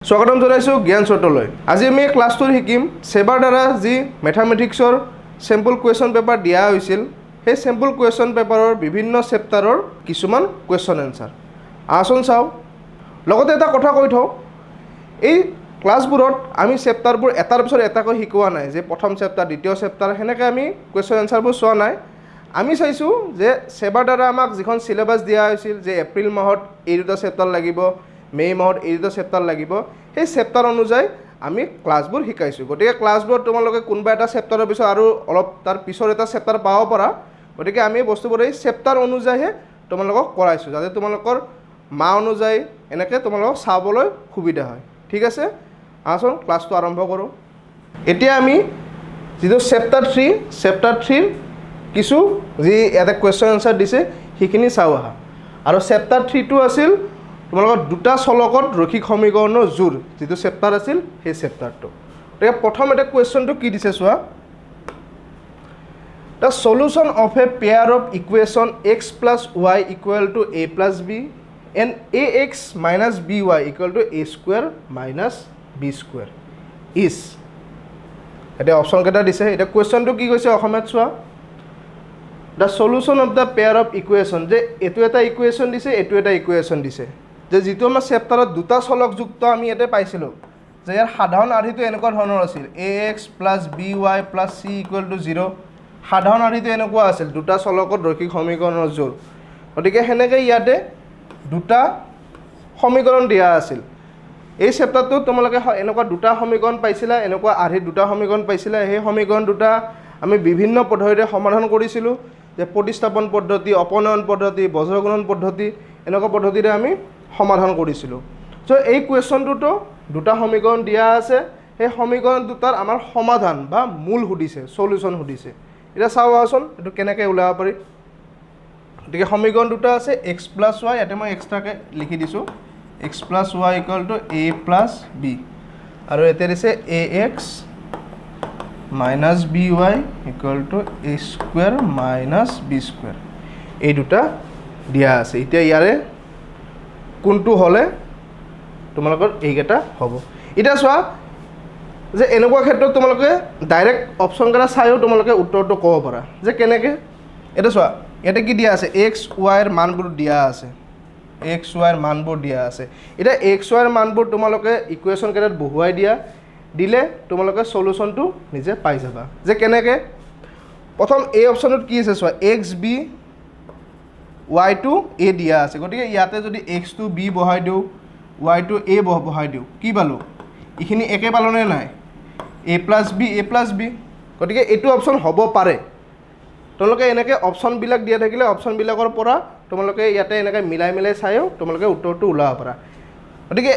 স্বাগতম জনাইছো জ্ঞান চটলৈ। আজি আমি ক্লাছটোৰ শিকিম সেবাৰ দ্বাৰা যি ম্যাথমেটিক্সৰ স্যাম্পল কুৱেশ্যন পেপাৰ দিয়া হৈছিল সেই স্যাম্পল কুৱেশ্যন পেপাৰৰ বিভিন্ন চেপ্টাৰৰ কিছুমান কুৱেশ্যন এনসাৰ আসন চাও। লগতে এটা কথা কৈ থওঁ, এই ক্লাছবোৰত আমি চেপ্টাৰবোৰ এটাৰ পিছত এটাকৈ শিকোৱা নাই যে প্ৰথম চেপ্টাৰ দ্বিতীয় চেপ্টাৰ হেনেকৈ আমি কুৱেশ্যন এনসাৰবোৰ চোৱা নাই। আমি চাইছোঁ যে সেবাৰ দ্বাৰা আমাক যিখন সিলেবাস দিয়া হৈছিল যে এপ্ৰিল মাহত এই দুটা চেপ্টাৰ লাগিব, মে মাহত এই দুটা চেপ্টাৰ লাগিব, সেই চেপ্টাৰ অনুযায়ী আমি ক্লাছবোৰ শিকাইছোঁ। গতিকে ক্লাছবোৰত তোমালোকে কোনোবা এটা চেপ্টাৰৰ পিছত আৰু অলপ তাৰ পিছৰ এটা চেপ্টাৰ পাব পাৰা। গতিকে আমি বস্তুবোৰ এই চেপ্টাৰ অনুযায়ীহে তোমালোকক কৰাইছোঁ যাতে তোমালোকৰ মাহ অনুযায়ী এনেকৈ তোমালোকক চাবলৈ সুবিধা হয়। ঠিক আছে, আহচোন ক্লাছটো আৰম্ভ কৰোঁ। এতিয়া আমি যিটো চেপ্টাৰ 3ৰ কিছু যি ইয়াতে কুৱেশ্যন এনসাৰ দিছে সেইখিনি চাওঁ আহা। আৰু চেপ্টাৰ 3টো আছিল তোমালোকৰ দুটা চলকত ৰৈখিক সমীকৰণৰ জোৰ, যিটো চেপ্টাৰ আছিল সেই চেপ্টাৰটো। গতিকে প্ৰথম এটা কুৱেশ্যনটো কি দিছে চোৱা। The solution of a pair of equation x plus y equal to a plus b and ax minus by equal to a square minus b square is. এতিয়া অপশ্যন কেইটা দিছে। এতিয়া কুৱেশ্যনটো কি কৈছে অসমীয়াত চোৱা। The solution of the pair of equation, যে এইটো এটা ইকুৱেশ্যন দিছে, এইটো এটা ইকুৱেশ্যন দিছে, যে যিটো আমাৰ চেপ্টাৰত দুটা চলকযুক্ত আমি ইয়াতে পাইছিলোঁ যে ইয়াৰ সাধাৰণ আৰ্হিটো এনেকুৱা ধৰণৰ আছিল ax plus by plus c equal to 0। সাধাৰণ আৰ্হিটো এনেকুৱা আছিল দুটা চলকত ৰৈখিক সমীকৰণৰ জোৰ। গতিকে সেনেকৈ ইয়াতে দুটা সমীকৰণ দিয়া আছিল। এই চেপ্টাৰটোত তোমালোকে এনেকুৱা দুটা সমীকৰণ পাইছিলা, এনেকুৱা আৰ্হিত দুটা সমীকৰণ পাইছিলা। সেই সমীকৰণ দুটা আমি বিভিন্ন পদ্ধতিৰে সমাধান কৰিছিলোঁ, যে প্ৰতিস্থাপন পদ্ধতি, অপনয়ন পদ্ধতি, বজ্ৰগুণন পদ্ধতি, এনেকুৱা পদ্ধতিৰে আমি সমাধান কৰিছিলোঁ। চ' এই কুৱেশ্যনটোতো দুটা সমীকৰণ দিয়া আছে, সেই সমীকৰণ দুটাৰ আমাৰ সমাধান বা মূল সুধিছে, সলিউশ্যন সুধিছে। এতিয়া চাওঁ আহচোন এইটো কেনেকৈ ওলাব পাৰি। গতিকে সমীকৰণ দুটা আছে x প্লাছ y, ইয়াতে মই এক্সট্ৰাকৈ লিখি দিছোঁ x plus y equal to a plus b, আৰু ইয়াতে দিছে ax minus by equal to a square minus b square. এই দুটা দিয়া আছে। এতিয়া ইয়াৰে কোনটো হ'লে তোমালোকৰ এইকেইটা হ'ব। এতিয়া চোৱা যে এনেকুৱা ক্ষেত্ৰত তোমালোকে ডাইৰেক্ট অপশ্যন কেইটা চাইও তোমালোকে উত্তৰটো ক'ব পাৰা যে কেনেকৈ। এতিয়া চোৱা ইয়াতে কি দিয়া আছে, এক্স ৱাইৰ মানবোৰ দিয়া আছে, এক্স ৱাইৰ মানবোৰ দিয়া আছে। এতিয়া এক্স ৱাইৰ মানবোৰ তোমালোকে ইকুৱেশ্যন কেইটাত বহুৱাই দিলে তোমালোকে সলিউশ্যনটো নিজে পাই যাবা। যে কেনেকৈ, প্ৰথম এই অপশ্যনটোত কি আছে চোৱা, x b y to a দিয়া আছে। গতিকে ইয়াতে যদি x টু b বহাই দিওঁ, y টু a বহাই দিওঁ, কি পালোঁ, এইখিনি একে পালোঁনে নাই, a প্লাছ b। গতিকে এইটো অপশ্যন হ'ব পাৰে। তোমালোকে এনেকৈ অপশ্যনবিলাক দিয়া থাকিলে অপশ্যনবিলাকৰ পৰা তোমালোকে ইয়াতে এনেকৈ মিলাই চাইও তোমালোকে উত্তৰটো ওলাব পাৰা। গতিকে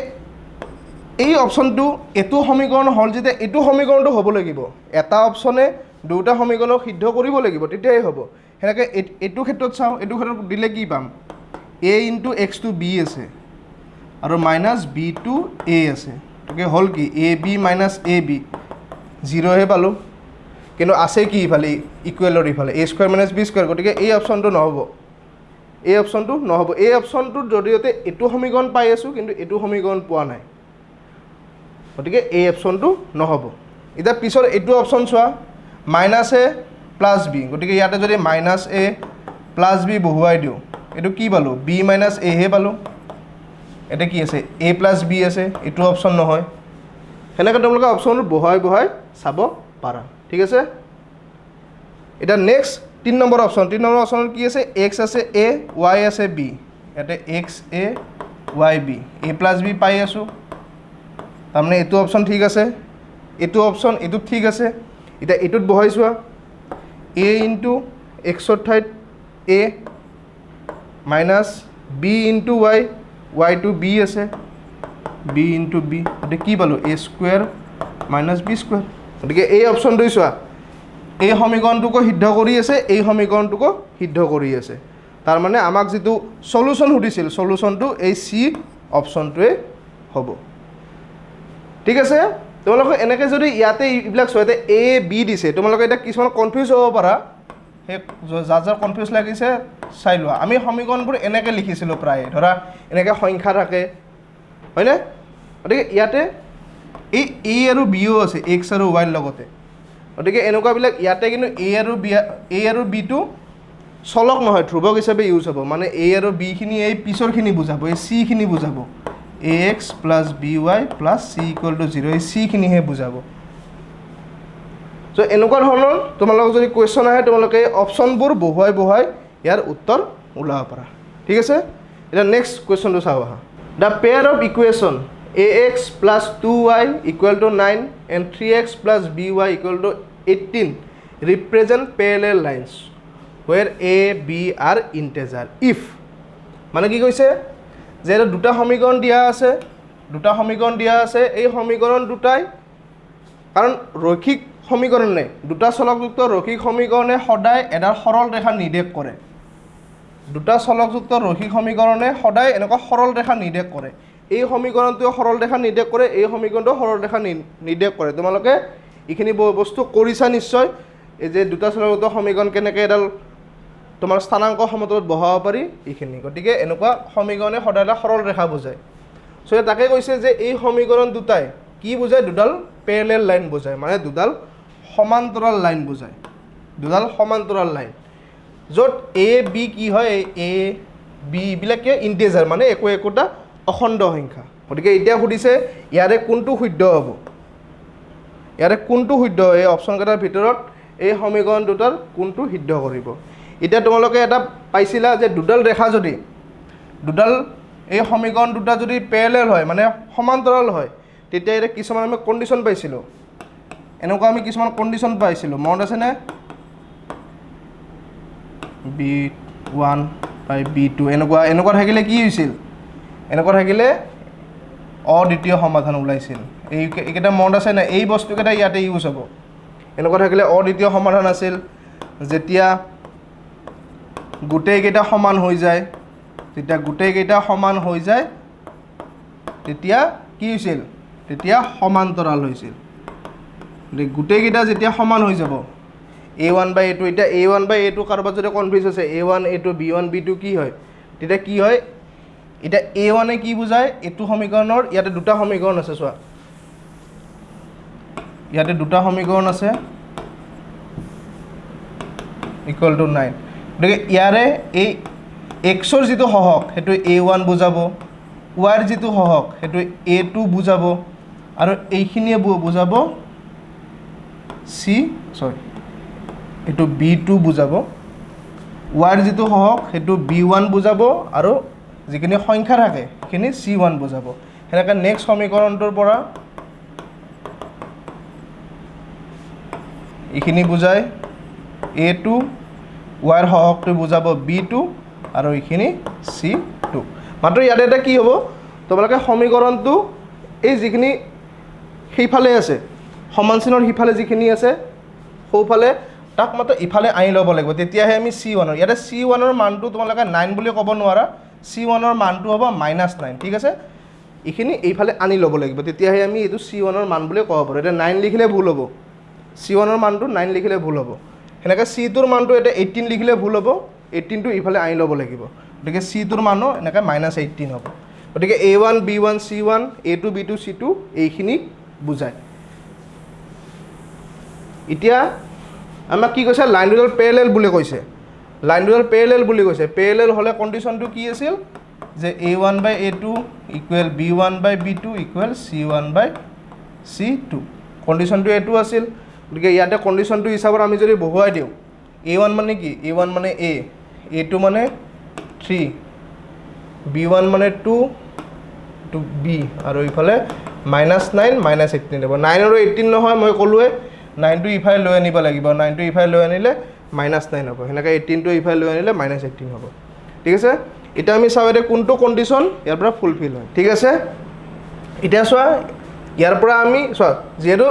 এই অপশ্যনটো এইটো সমীকৰণ হ'ল যেতিয়া এইটো সমীকৰণটো হ'ব লাগিব, এটা অপশ্যনে দুটা সমীকৰণক সিদ্ধ কৰিব লাগিব, তেতিয়াই হ'ব। সেনেকৈ এইটো ক্ষেত্ৰত চাওঁ, এইটো ক্ষেত্ৰত দিলে কি পাম, a into x two B আছে আৰু মাইনাছ বি টু এ আছে। গতিকে হ'ল কি a b minus a b, 0হে পালোঁ। কিন্তু আছে কি ইফালে ইকুৱেলৰ ইফালে a square minus B square. গতিকে এই অপশ্যনটো নহ'ব, এই অপশ্যনটো নহ'ব। এই অপশ্যনটোৰ জৰিয়তে এইটো সমীকৰণ পাই আছোঁ, কিন্তু এইটো সমীকৰণ পোৱা নাই। গতিকে এই অপশ্যনটো নহ'ব। এতিয়া পিছৰ এইটো অপশ্যন চোৱা, মাইনাছ এ প্লাছ বি। গতিকে ইয়াতে যদি মাইনাছ এ প্লাছ বি বহুৱাই দিওঁ, এইটো কি পালোঁ, বি মাইনাছ এহে পালোঁ। এতিয়া কি আছে, এ প্লাছ বি আছে, এইটো অপশ্যন নহয়। সেনেকৈ তোমালোকে অপশ্যনটো বহাই চাব পাৰা। ঠিক আছে। এতিয়া নেক্সট 3 নম্বৰ অপশ্যন। 3 নম্বৰ অপশ্যনত কি আছে, এক্স আছে এ, ৱাই আছে বি। ইয়াতে x a y b, a plus b পাই আছোঁ। তাৰমানে এইটো অপশ্যন ঠিক আছে, এইটো অপশ্যন এইটোত ঠিক আছে। এতিয়া এইটোত বহাই চোৱা, এ ইনটু এক্সৰ ঠাইত A minus B into Y, Y to B আছে, বি ইনটু বি। গতিকে কি পালোঁ, A square minus B square. গতিকে এই অপশ্যনটোই চোৱা, এই সমীকৰণটোকো সিদ্ধ কৰি আছে, এই সমীকৰণটোকো সিদ্ধ কৰি আছে। তাৰমানে আমাক যিটো সলিউশ্যন সুধিছিল, সলিউশ্যনটো এই চি অপশ্যনটোৱে হ'ব। ঠিক আছে। তোমালোকে এনেকৈ যদি ইয়াতে এইবিলাক চোৱা, ইয়াতে এ বি দিছে, তোমালোকে এতিয়া কিছুমান কনফিউজ হ'ব পাৰা। সেই যাৰ কনফিউজ লাগিছে চাই লোৱা। আমি সমীকৰণবোৰ এনেকৈ লিখিছিলোঁ প্ৰায়, ধৰা এনেকৈ সংখ্যা থাকে, হয়নে। গতিকে ইয়াতে এই এ আৰু বিও আছে এক্স আৰু ৱাইৰ লগতে গতিকে এনেকুৱাবিলাক ইয়াতে কিন্তু এ আৰু বিটো চলক নহয় ধ্ৰুৱক হিচাপে ইউজ হ'ব মানে এ আৰু বিখিনি এই পিছৰখিনি বুজাব এই চিখিনি বুজাব A X plus B Y plus C equal to 0 এই চিখিনিহে বুজাব চ' এনেকুৱা ধৰণৰ তোমালোকক যদি কুৱেশ্যন আহে তোমালোকে অপশ্যনবোৰ বহুৱাই ইয়াৰ উত্তৰ ওলাব পাৰা ঠিক আছে এটা নেক্সট কুৱেশ্যনটো চাওঁ আহা the pair of equation ax plus 2y equal to 9 and 3x plus by equal to 18 represent parallel lines where a b are integer if মানে কি কৈছে যে দুটা সমীকৰণ দিয়া আছে এই সমীকৰণ দুটাই কাৰণ ৰৈখিক সমীকৰণ নাই দুটা চলকযুক্ত ৰৈখিক সমীকৰণে সদায় এডাল সৰল ৰেখা নিৰ্দেশ কৰে দুটা চলকযুক্ত ৰৈখিক সমীকৰণে সদায় এনেকুৱা সৰল ৰেখা নিৰ্দেশ কৰে এই সমীকৰণটো সৰল ৰেখা নিৰ্দেশ কৰে এই সমীকৰণটো সৰল ৰেখা নিৰ্দেশ কৰে তোমালোকে এইখিনি বস্তু কৰিছা নিশ্চয় এই যে দুটা চলকযুক্ত সমীকৰণ কেনেকৈ এডাল তোমাৰ স্থানাংক সমতলত বহাব পাৰি এইখিনি গতিকে এনেকুৱা সমীকৰণে সদায় এটা সৰল ৰেখা বুজায় চ' তাকে কৈছে যে এই সমীকৰণ দুটাই কি বুজায় দুডাল পেৰেলেল লাইন বুজায় মানে দুডাল সমান্তৰাল লাইন বুজায় দুডাল সমান্তৰাল লাইন য'ত এ বি কি হয় এ বি এইবিলাকে ইণ্টিজাৰ মানে একোটা অখণ্ড সংখ্যা গতিকে এতিয়া সুধিছে ইয়াৰে কোনটো শুদ্ধ হ'ব এই অপশ্যনকেইটাৰ ভিতৰত এই সমীকৰণ দুটাৰ কোনটো সিদ্ধ কৰিব এতিয়া তোমালোকে এটা পাইছিলা যে দুডাল ৰেখা যদি এই সমীকৰণ দুটা যদি পেৰেলেল হয় মানে সমান্তৰাল হয় তেতিয়া এতিয়া কিছুমান আমি কণ্ডিশ্যন পাইছিলোঁ এনেকুৱা আমি কিছুমান কণ্ডিশ্যন পাইছিলোঁ মনত আছেনে B1 বাই B2 এনেকুৱা থাকিলে কি হৈছিল এনেকুৱা থাকিলে অদ্বিতীয় সমাধান ওলাইছিল এইকেইটা মনত আছে না এই বস্তুকেইটা ইয়াতে ইউজ হ'ব এনেকুৱা থাকিলে অদ্বিতীয় সমাধান আছিল যেতিয়া গোটেইকেইটা সমান হৈ যায় তেতিয়া কি হৈছিল তেতিয়া সমান্তৰাল হৈছিল গোটেইকেইটা যেতিয়া সমান হৈ যাব A1 বাই A2 এতিয়া A1 বাই A2 কাৰোবাৰ যদি কনফিউজ আছে A1 A2 B1 B2 কি হয় তেতিয়া কি হয় এতিয়া A1 এ কি বুজায় এইটো সমীকৰণৰ ইয়াতে দুটা সমীকৰণ আছে চোৱা ইয়াতে দুটা সমীকৰণ আছে ইকুৱেল টু 9 গতিকে ইয়াৰে এই এক্সৰ যিটো সহগ সেইটো A1 বুজাব ৱাইৰ যিটো সহগ সেইটো A2 বুজাব আৰু এইখিনিয়ে বুজাব এইটো B2 বুজাব ৱাইৰ যিটো সহগ সেইটো B1 বুজাব আৰু যিখিনি সংখ্যা থাকে সেইখিনি C1 বুজাব সেনেকৈ নেক্সট সমীকৰণটোৰ পৰা এইখিনি বুজায় A2 ৱাইৰ সহগটো বুজাব B2 আৰু এইখিনি C2 মাত্ৰ ইয়াতে এটা কি হ'ব তোমালোকে সমীকৰণটো এই যিখিনি সেইফালে আছে সমান চিনৰ সিফালে যিখিনি আছে সোঁফালে তাক মাত্ৰ ইফালে আনি ল'ব লাগিব তেতিয়াহে আমি C1 ইয়াতে C1 মানটো তোমালোকে 9 বুলি ক'ব নোৱাৰা C1 মানটো হ'ব -9 ঠিক আছে এইখিনি এইফালে আনি ল'ব লাগিব তেতিয়াহে আমি এইটো C1 মান বুলি ক'ব পাৰোঁ এতিয়া 9 লিখিলে ভুল হ'ব C1 মানটো 9 লিখিলে ভুল হ'ব সেনেকৈ C2 মানটো এতিয়া 18 লিখিলে ভুল হ'ব 18টো ইফালে আনি ল'ব লাগিব গতিকে C2 মানো এনেকৈ -18 হ'ব গতিকে A1 B1 C1 A2 B2 C2 এইখিনি বুজায় এতিয়া আমাক কি কৈছে লাইন দুডাল পেৰেলেল বুলি কৈছে পেৰেলেল হ'লে কণ্ডিশ্যনটো কি আছিল যে A1 বাই A2 ইকুৱেল B1 বাই B2 ইকুৱেল C1 বাই C2 কণ্ডিশ্যনটো এইটো আছিল গতিকে ইয়াতে কণ্ডিশ্যনটো হিচাপত আমি যদি বহুৱাই দিওঁ A1 মানে কি A1 মানে A A2 মানে 3 B1 মানে 2 to B আৰু ইফালে -9 -18 হ'ব 9 আৰু 18 নহয় মই ক'লোৱে 9টো ইফালে লৈ আনিব লাগিব 9টো ইফালে লৈ আনিলে -9 হ'ব সেনেকৈ 18টো ইফালে লৈ আনিলে -18 হ'ব ঠিক আছে এতিয়া আমি চাওঁ এতিয়া কোনটো কণ্ডিশ্যন ইয়াৰ পৰা ফুলফিল হয় ঠিক আছে এতিয়া চোৱা ইয়াৰ পৰা আমি চোৱা যিহেতু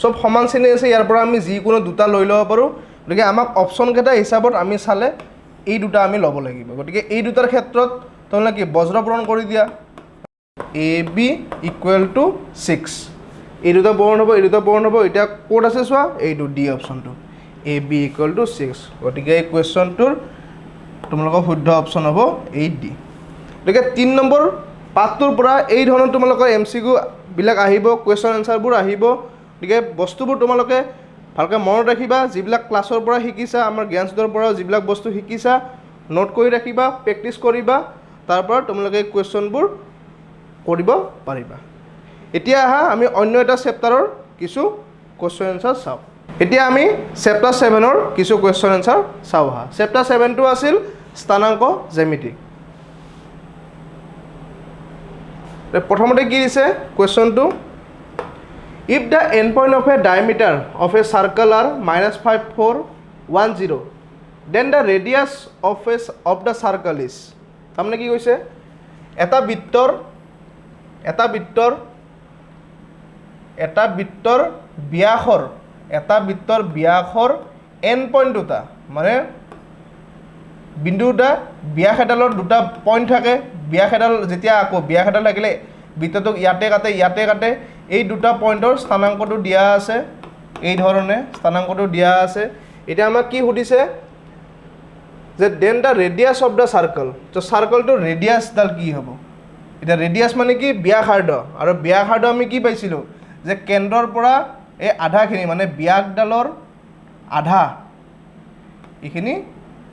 সব সমান শ্ৰেণী আছে ইয়াৰ পৰা আমি যিকোনো দুটা লৈ ল'ব পাৰোঁ গতিকে আমাক অপশ্যনকেইটা হিচাপত আমি চালে এই দুটা আমি ল'ব লাগিব গতিকে এই দুটাৰ ক্ষেত্ৰত তোমালোকে কি বজ্ৰ পূৰণ কৰি দিয়া AB ইকুৱেল টু 6 এই দুটা পূৰণ হ'ব এতিয়া ক'ত আছে চোৱা এইটো ডি অপশ্যনটো AB ইকুৱেল টু 6 গতিকে এই কুৱেশ্যনটোৰ তোমালোকৰ শুদ্ধ অপশ্যন হ'ব 8D গতিকে 3 নম্বৰ পাঠটোৰ পৰা এই ধৰণৰ তোমালোকৰ MCQ বিলাক আহিব, কুৱেশ্যন এনচাৰবোৰ আহিব। গতিকে বস্তুবোৰ তোমালোকে ভালকৈ মনত ৰাখিবা, যিবিলাক ক্লাছৰ পৰা শিকিছা, আমাৰ জ্ঞানচুতৰ পৰা যিবিলাক বস্তু শিকিছা নোট কৰি ৰাখিবা, প্ৰেক্টিছ কৰিবা, তাৰ পৰা তোমালোকে কুৱেশ্যনবোৰ কৰিব পাৰিবা। এতিয়া আহা আমি অন্য এটা চেপ্টাৰৰ কিছু কুৱেশ্যন এনচাৰ চাওঁ। এতিয়া আমি চেপ্টাৰ 7ৰ কিছু কুৱেশ্যন এনচাৰ চাওঁ আহা। চেপ্টাৰ 7টো আছিল স্থানাংক জ্যামিতি। প্ৰথমতে কি দিছে কুৱেশ্যনটো, if the end point of a diameter of a circle are -5 4 1 0 then the radius of the circle is. তাৰমানে কি কৈছে, এটা বৃত্তৰ ব্যাসৰ এণ্ড পইণ্ট দুটা, মানে বিন্দু দুটা, ব্যাস এডালৰ দুটা পইণ্ট থাকে। ব্যাস এডাল যেতিয়া আকৌ ব্যাস এডাল থাকিলে বৃত্তটোক ইয়াতে কাটে, এই দুটা পইণ্টৰ স্থানাংকটো দিয়া আছে, এই ধৰণে স্থানাংকটো দিয়া আছে। এতিয়া আমাক কি সুধিছে যে then the radius of the circle, তো চাৰ্কলটোৰ ৰেডিয়াছডাল কি হ'ব। এতিয়া ৰেডিয়াছ মানে কি, ব্যাসাৰ্ধ, আৰু ব্যাসাৰ্ধ আমি কি পাইছিলোঁ যে কেন্দ্ৰৰ পৰা এই আধাখিনি মানে ব্যাসডালৰ আধা, এইখিনি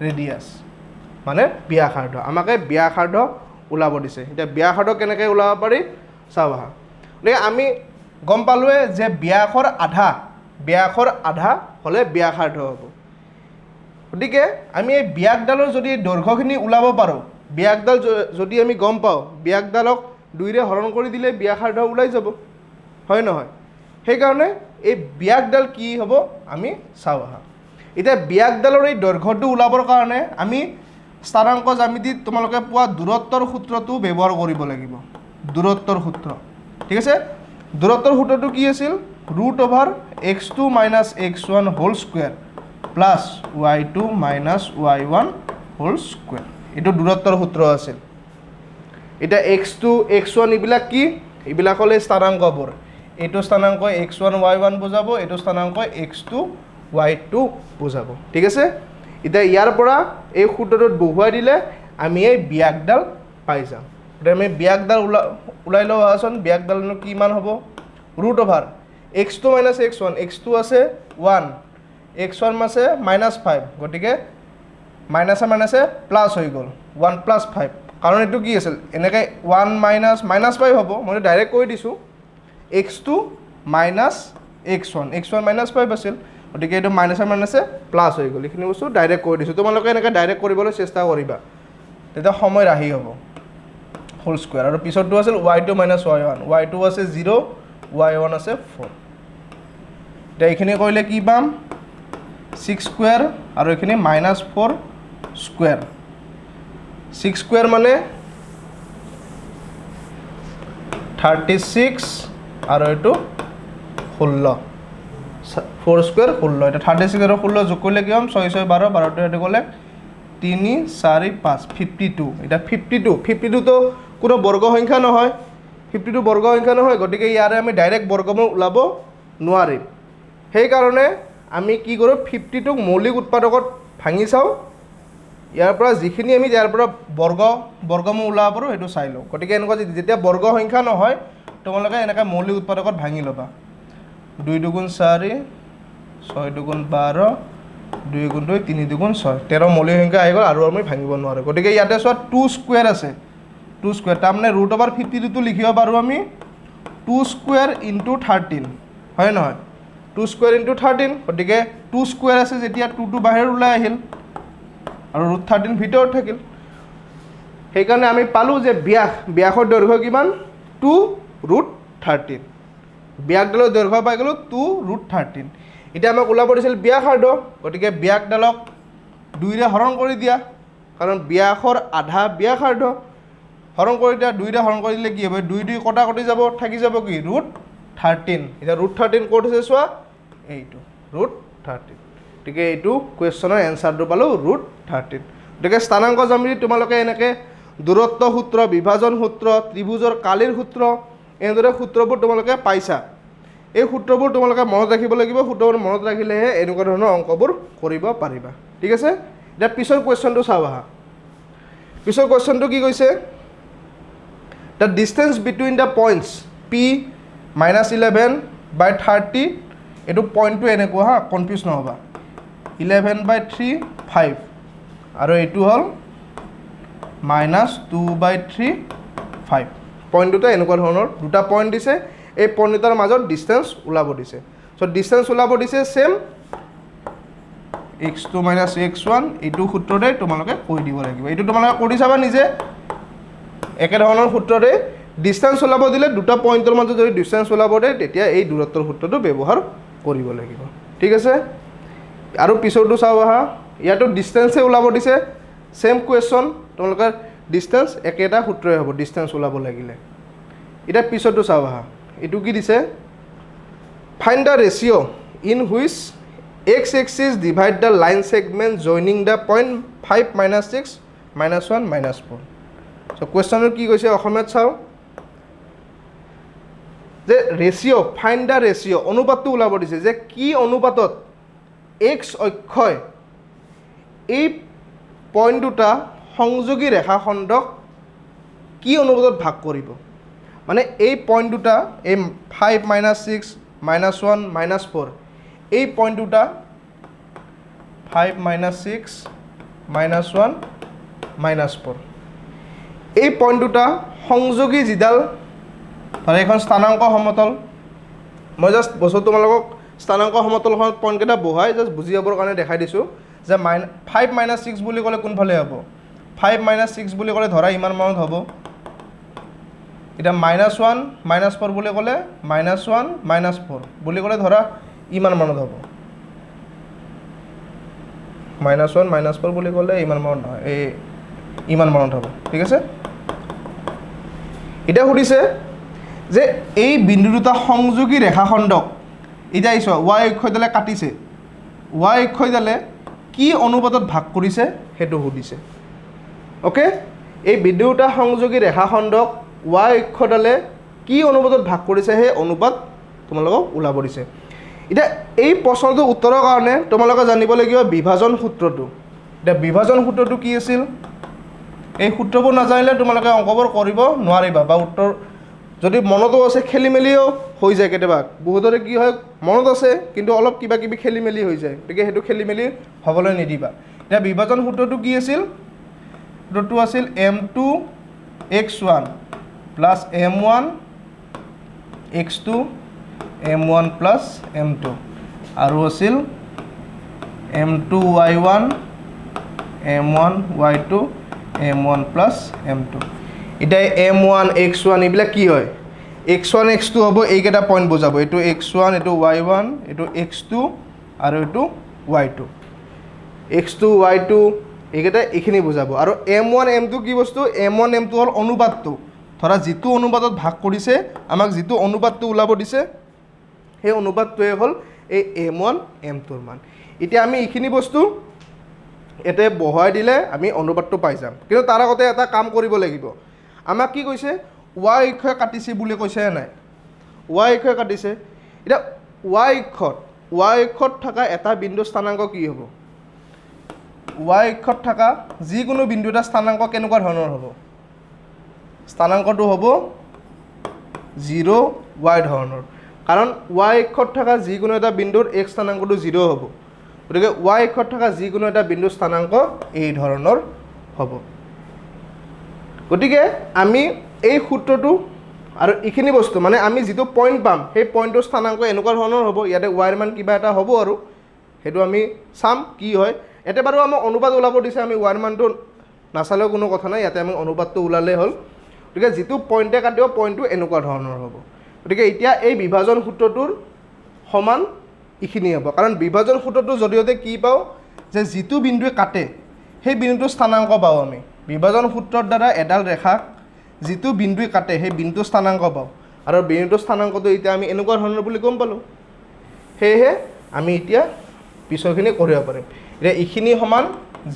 ৰেডিয়াছ মানে ব্যাসাৰ্ধ। আমাকে ব্যাসাৰ্ধ ওলাব দিছে। এতিয়া ব্যাসাৰ্ধ কেনেকৈ ওলাব পাৰি চাওঁ আহা। গতিকে আমি গম পালোৱে যে ব্যাসৰ আধা হ'লে ব্যাসাৰ্ধ হ'ব। গতিকে আমি এই ব্যাসডালৰ যদি দৈৰ্ঘ্যখিনি ওলাব পাৰোঁ, ব্যাসডাল যদি আমি গম পাওঁ, ব্যাসডালক 2ৰে হৰণ কৰি দিলে ব্যাসাৰ্ধ ওলাই যাব, হয় নহয়? সেইকাৰণে এই ব্যাসডাল কি হ'ব আমি চাওঁ আহা। এতিয়া ব্যাসডালৰ এই দৈৰ্ঘ্যটো ওলাবৰ কাৰণে আমি স্থানাংক জ্যামিতিত তোমালোকে পোৱা দূৰত্বৰ সূত্ৰটো ব্যৱহাৰ কৰিব লাগিব। দূৰত্বৰ সূত্ৰ, ঠিক আছে। দূৰত্বৰ সূত্ৰটো কি আছিল, √(x2 - x1) whole square plus y2 - y1 whole square, এইটো দূৰত্বৰ সূত্ৰ আছিল। এতিয়া x2 x1 এইবিলাক কি, এইবিলাক হ'লে স্থানাংকবোৰ। এইটো স্থানাংক x1 y1 বুজাব, এইটো স্থানাংক x2 y2 বুজাব, ঠিক আছে। এতিয়া ইয়াৰ পৰা এই সূত্ৰটোত বহুৱাই দিলে আমি এই ব্যাসডাল পাই যাম। গতিকে আমি ব্যাসডাল ওলাই লওঁ আহাচোন। ব্যাসডালনো কিমান হ'ব, √(x2 - x1), x2 আছে 1, x1 আছে -5, গতিকে মাইনাছে প্লাছ হৈ গ'ল 1 + 5, কাৰণ এইটো কি আছিল এনেকৈ 1 - -5 হ'ব। মই ডাইৰেক্ট কৈ দিছোঁ x2 - x1 -5 আছিল, গতিকে এইটো মাইনাছে প্লাছ হৈ গ'ল। এইখিনি বস্তু ডাইৰেক্ট কৈ দিছোঁ, তোমালোকে এনেকৈ ডাইৰেক্ট কৰিবলৈ চেষ্টা কৰিবা, তেতিয়া সময় ৰাহি হ'ব। হোল স্কুৱেৰ, আৰু পিছৰটো আছিল y2 - y1, y2 আছে 0, y1 আছে 4। এতিয়া এইখিনি কৰিলে কি পাম, 6 স্কুৱেৰ, আৰু এইখিনি -4 স্কুৱেৰ। 6 স্কুৱেৰ মানে 36, আৰু এইটো 16, 4 স্কুৱেৰ 16। এতিয়া 36 আৰু 16 যোগ কৰিলে কি হ'ম, 6 6 12, 12 এইটো গ'লে 3 4 5 52। এতিয়া 52 তো কোনো বৰ্গ সংখ্যা নহয়, 52 বৰ্গ সংখ্যা নহয়, গতিকে ইয়াৰে আমি ডাইৰেক্ট বৰ্গমূল ওলাব নোৱাৰিম। সেইকাৰণে আমি কি কৰোঁ, 50টোক মৌলিক উৎপাদকত ভাঙি চাওঁ, ইয়াৰ পৰা যিখিনি আমি ইয়াৰ পৰা বৰ্গমূল ওলাব পাৰোঁ সেইটো চাই লওঁ। গতিকে এনেকুৱা যেতিয়া বৰ্গ সংখ্যা নহয়, তোমালোকে এনেকৈ মৌলিক উৎপাদকত ভাঙি ল'বা। 2 × 2 = 4, 6 × 2 = 12, 2 × 2 = 3 × 2 = 6, 13 মৌলিক সংখ্যা আহি গ'ল, আৰু আমি ভাঙিব নোৱাৰোঁ। গতিকে ইয়াতে চোৱা 2 স্কুৱেৰ আছে, 2 স্কুৱেৰ, তাৰমানে √52টো লিখিব পাৰোঁ আমি 2 স্কুৱেৰ × 13, হয় নহয়? 2 স্কুৱেৰ × 13, গতিকে 2 স্কুৱেৰ আছে যেতিয়া 2টো বাহিৰত ওলাই আহিল, আৰু √13 ভিতৰত থাকিল। সেইকাৰণে আমি পালোঁ যে ব্যাসৰ দৈৰ্ঘ্য কিমান, 2√13। ব্যাসডালৰ দৈৰ্ঘ্য পাই গ'লোঁ 2√13। এতিয়া আমাক ওলাব দিছিল ব্যাসাৰ্ধ, গতিকে ব্যাসডালক 2ৰে হৰণ কৰি দিয়া, কাৰণ ব্যাসৰ আধা ব্যাসাৰ্ধ। হৰণ কৰি দিয়া, 2ৰে হৰণ কৰি দিলে কি হ'ব, 2 2 কটাকটি যাব, থাকি যাব কি √13। এতিয়া √13 ক'ত আছে চোৱা, এইটো √13। গতিকে এইটো কুৱেশ্যনৰ এনচাৰটো পালোঁ √13। গতিকে স্থানাংক জ্যামিতিত তোমালোকে এনেকৈ দূৰত্ব সূত্ৰ, বিভাজন সূত্ৰ, ত্ৰিভুজৰ কালিৰ সূত্ৰ, এনেদৰে সূত্ৰবোৰ তোমালোকে পাইছা। এই সূত্ৰবোৰ তোমালোকে মনত ৰাখিব লাগিব, সূত্ৰবোৰ মনত ৰাখিলেহে এনেকুৱা ধৰণৰ অংকবোৰ কৰিব পাৰিবা, ঠিক আছে। এতিয়া পিছৰ কুৱেশ্যনটো চাওঁ আহা। পিছৰ কুৱেশ্যনটো কি কৈছে, the distance between the points P -11/30 এইটো পইণ্টটো এনেকুৱা হা কনফিউজ নহ'বা 11/3 5 আৰু এইটো হ'ল -2/3 5 পইণ্ট দুটা এনেকুৱা ধৰণৰ দুটা পইণ্ট দিছে এই পইণ্ট দুটাৰ মাজত ডিষ্টেঞ্চ ওলাব দিছে চ' ডিষ্টেঞ্চ ওলাব দিছে চেম x2 - x1 এইটো সূত্ৰতে তোমালোকে কৈ দিব লাগিব এইটো তোমালোকে কৰি চাবা নিজে একে ধৰণৰ সূত্ৰতে ডিষ্টেঞ্চ ওলাব দিলে দুটা পইণ্টৰ মাজত যদি ডিষ্টেঞ্চ ওলাব দিয়ে তেতিয়া এই দূৰত্বৰ সূত্ৰটো ব্যৱহাৰ কৰিব লাগিব ঠিক আছে আৰু পিছৰটো চাওঁ আহা ইয়াতো ডিষ্টেঞ্চে ওলাব দিছে সেম কুৱেশ্যন তোমালোকৰ ডিষ্টেঞ্চ একেটা সূত্ৰই হ'ব ডিষ্টেঞ্চ ওলাব লাগিলে এটা পিছৰটো চাওঁ আহা এইটো কি দিছে find the ratio' in which x axis divide the line segment joining the point 5 - 6 - 1 - 4 so question কি কৈছে অসমত চাও যে ৰেচিঅ' ফাইণ্ড দ্য ৰেচিঅ' অনুপাতটো ওলাব দিছে যে কি অনুপাতত x অক্ষয় এই পইণ্ট দুটা সংযোগী ৰেখাখণ্ডক কি অনুপাতত ভাগ কৰিব মানে এই পইণ্ট দুটা এই 5 - 6 - 1 - 4 এই পইণ্ট দুটা 5 - 6 - 1 - 4 এই পইণ্ট দুটা সংযোগী যিডাল ধৰ এখন স্থানাংক সমতল মই জাষ্ট বস্তু তোমালোকক স্থানাংক সমতলখনত পইণ্টকেইটা বহাই জাষ্ট বুজি পাবৰ কাৰণে দেখাই দিছোঁ যে 5 - 6 বুলি ক'লে কোনফালে হ'ব 5 - 6 বুলি ক'লে ধৰা ইমান মানত হ'ব এটা -1 - 4 বুলি ক'লে -1 - 4 বুলি ক'লে ধৰা ইমান মানত হ'ব -1 - 4 বুলি ক'লে ইমান মানত নহয় এই ইমান মানত হ'ব ঠিক আছে এতিয়া সুধিছে যে এই বিন্দু দুটা সংযোগী ৰেখাখণ্ডক এতিয়া আহিছ y অক্ষয়ডালে কাটিছে y অক্ষয়ডালে কি অনুপাতত ভাগ কৰিছে সেইটো সুধিছে ওকে এই বিন্দু দুটা সংযোগী ৰেখাখণ্ডক y অক্ষয়ডালে কি অনুপাতত ভাগ কৰিছে সেই অনুপাত তোমালোকক ওলাব দিছে এতিয়া এই প্ৰশ্নটোৰ উত্তৰৰ কাৰণে তোমালোকে জানিব লাগিব বিভাজন সূত্ৰটো এতিয়া বিভাজন সূত্ৰটো কি আছিল এই সূত্ৰবোৰ নাজানিলে তোমালোকে অংকবোৰ কৰিব নোৱাৰিবা বা উত্তৰ যদি মনতো আছে খেলি মেলিও হৈ যায় কেতিয়াবা বহুতৰে কি হয় মনত আছে কিন্তু অলপ কিবা কিবি খেলি মেলি হৈ যায় গতিকে সেইটো খেলি মেলি হ'বলৈ নিদিবা এতিয়া বিভাজন সূত্ৰটো কি আছিল সূত্ৰটো আছিল m2 x1 plus m1 x2 m1 plus m2 আৰু আছিল m2 y1 m1 y2 m1 plus m2 এতিয়া m1 x1 এইবিলাক কি হয় x1 x2 হ'ব এইকেইটা পইণ্ট বুজাব এইটো x1 এইটো y1 এইটো x2 আৰু এইটো y2 x2 y2 এইকেইটা এইখিনি বুজাব আৰু m1 m2 কি বস্তু m1 m2 হ'ল অনুপাতটো ধৰা যিটো অনুপাতত ভাগ কৰিছে আমাক যিটো অনুপাতটো ওলাব দিছে সেই অনুপাতটোৱে হ'ল এই m1 m2ৰ মান এতিয়া আমি এইখিনি বস্তু এতে বহাই দিলে আমি অনুপাতটো পাই যাম কিন্তু তাৰ আগতে এটা কাম কৰিব লাগিব আমাক কি কৈছে y অক্ষয় কাটিছে বুলি কৈছে নাই y অক্ষয় কাটিছে এটা y অক্ষত থকা এটা বিন্দু স্থানাংক কি হ'ব y অক্ষত থকা যিকোনো বিন্দু এটা স্থানাংক কেনেকুৱা ধৰণৰ হ'ব স্থানাংকটো হ'ব 0 y ধৰণৰ কাৰণ y অক্ষত থকা যিকোনো এটা বিন্দুৰ x স্থানাংকটো 0 হ'ব গতিকে y অক্ষত থকা যিকোনো এটা বিন্দু স্থানাংক এই ধৰণৰ হ'ব গতিকে আমি এই সূত্ৰটো আৰু এইখিনি বস্তু মানে আমি যিটো পইণ্ট পাম সেই পইণ্টৰ স্থানাংক এনেকুৱা ধৰণৰ হ'ব ইয়াতে y ৰ মান কিবা এটা হ'ব আৰু সেইটো আমি চাম কি হয় এতে বাৰু আমাক অনুপাত ওলাব দিছে আমি y ৰ মানটো নাচালেও কোনো কথা নাই ইয়াতে আমি অনুপাতটো ওলালেই হ'ল গতিকে যিটো পইণ্টে কাটিব পইণ্টটো এনেকুৱা ধৰণৰ হ'ব গতিকে এতিয়া এই বিভাজন সূত্ৰটোৰ সমান এইখিনি হ'ব কাৰণ বিভাজন সূত্ৰটোৰ জৰিয়তে কি পাওঁ যে যিটো বিন্দুৱে কাটে সেই বিন্দুটোৰ স্থানাংক পাওঁ আমি বিভাজন সূত্ৰৰ দ্বাৰা এডাল ৰেখাক যিটো বিন্দুৱে কাটে সেই বিন্দুৰ স্থানাংক পাওঁ আৰু বিন্দুৰ স্থানাংকটো এতিয়া আমি এনেকুৱা ধৰণৰ বুলি গম পালোঁ সেয়েহে আমি এতিয়া পিছৰখিনি কৰিব পাৰিম এতিয়া এইখিনি সমান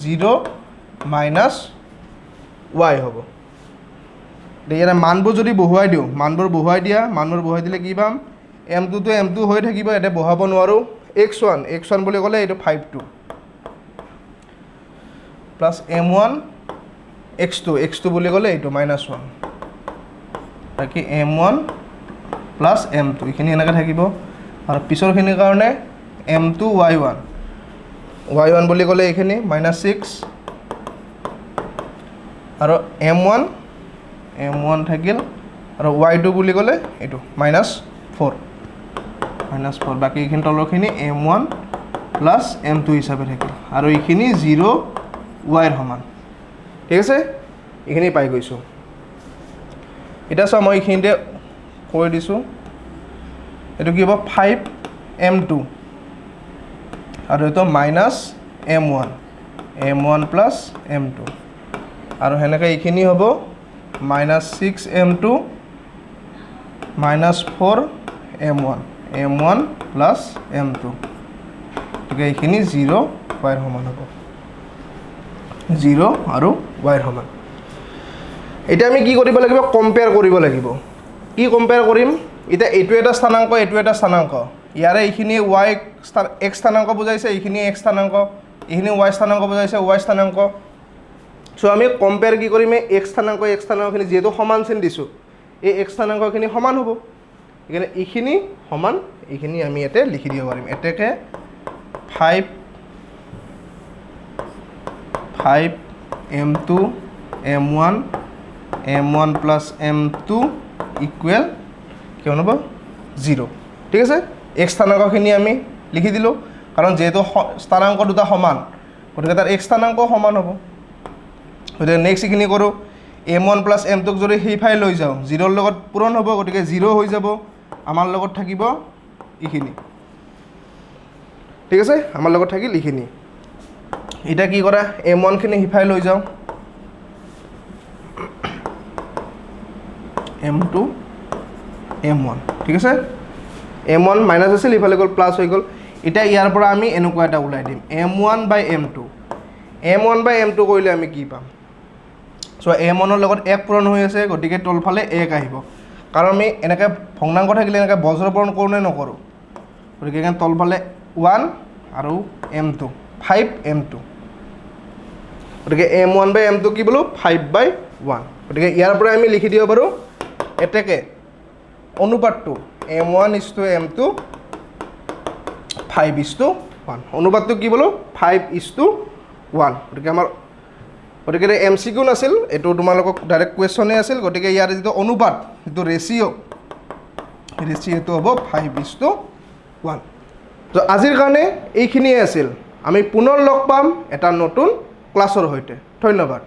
0 মাইনাছ y হ'ব ইয়াতে মানবোৰ যদি বহুৱাই দিওঁ মানবোৰ বহুৱাই দিলে কি পাম m2 তো m2 হৈ থাকিব ইয়াতে বহাব নোৱাৰোঁ x1 বুলি ক'লে এইটো 5 প্লাছ m1 x2 বুলি ক'লে এইটো -1 বাকী m1 প্লাছ m2 এইখিনি এনেকৈ থাকিব আৰু পিছৰখিনিৰ কাৰণে m2 y1 বুলি ক'লে এইখিনি -6 আৰু m1 থাকিল আৰু y2 বুলি ক'লে এইটো -4 বাকী এইখিনি তলৰখিনি m1 প্লাছ m2 হিচাপে থাকিল আৰু এইখিনি 0 y ৰ সমান ঠিক আছে এইখিনি পাই গৈছোঁ এটা চাওঁ মই এইখিনিতে কৈ দিছোঁ এইটো কি হ'ব 5m2 আৰু এইটো -m1 প্লাছ m2 আৰু সেনেকৈ এইখিনি হ'ব -6m2 -4m1 প্লাছ m2 গতিকে এইখিনি 0 y ৰ সমান হ'ব 0 আৰু y ৰ সমান এতিয়া আমি কি কৰিব লাগিব কম্পেয়াৰ কৰিব লাগিব কি কম্পেয়াৰ কৰিম এতিয়া এইটো এটা স্থানাংক এইটো এটা স্থানাংক ইয়াৰে এইখিনি y x স্থানাংক বুজাইছে এইখিনি x স্থানাংক এইখিনি y স্থানাংক বুজাইছে y স্থানাংক সো আমি কম্পেয়াৰ কি কৰিম x স্থানাংকখিনি যেহেতু সমান চিন দিছোঁ এই x স্থানাংকখিনি সমান হ'ব এখানে এইখিনি সমান এইখিনি আমি এতে লিখি দিব পাৰিম এতেকে 5m2 m1 plus m2 equal কিমান হ'ব 0 ঠিক আছে x স্থানাংকখিনি আমি লিখি দিলোঁ কাৰণ যেহেতু স্থানাংক দুটা সমান গতিকে তাৰ x স্থানাংক সমান হ'ব গতিকে নেক্সট এইখিনি কৰোঁ m1 প্লাছ m2ক যদি সেইফালে লৈ যাওঁ 0 ৰ লগত পূৰণ হ'ব গতিকে 0 হৈ যাব আমাৰ লগত থাকিব এইখিনি ঠিক আছে আমাৰ লগত থাকিল এইখিনি এটা কি কৰা m1 খিনি হিফাই লৈ যাও m2 m1 ঠিক আছে m1 মাইনাস আছিল ইফালে গল প্লাস হৈ গল এটা ইয়াৰ পৰা আমি এনেকুৱা এটা উলাই দিম m1/m2 কৰিলে আমি কি পাম সো m1 ৰ লগত 1 পূৰণ হৈ আছে গটিকে তলফালে 1 আহিব কাৰণ আমি এনেকৈ ভগ্নাংক থাকিলে এনেকৈ বজ্ৰপূৰণ কৰোঁ নে নকৰোঁ গতিকে এখান তলফালে 1 আৰু m2 5m2 গতিকে m1/m2 কি বলো 5/1 গতিকে ইয়াৰ পৰা আমি লিখি দিব পাৰো এতেকে অনুপাতটো m1:m2 5:1 অনুপাতটো কি বলো 5:1 গতিকে আমাৰ গতিকে MCQ নাছিল এটো তোমালোকক ডাইৰেক্ট কোৱেশ্চনে আছিল গতিকে ইয়াৰ যেটো অনুপাত যেটো ৰেচিওটো হ'ব 5:1 তো আজিৰ কাৰণে এইখিনিয়ে আছিল আমি পুনৰ লগ পাম এটা নতুন ক্লাছৰ সৈতে ধন্যবাদ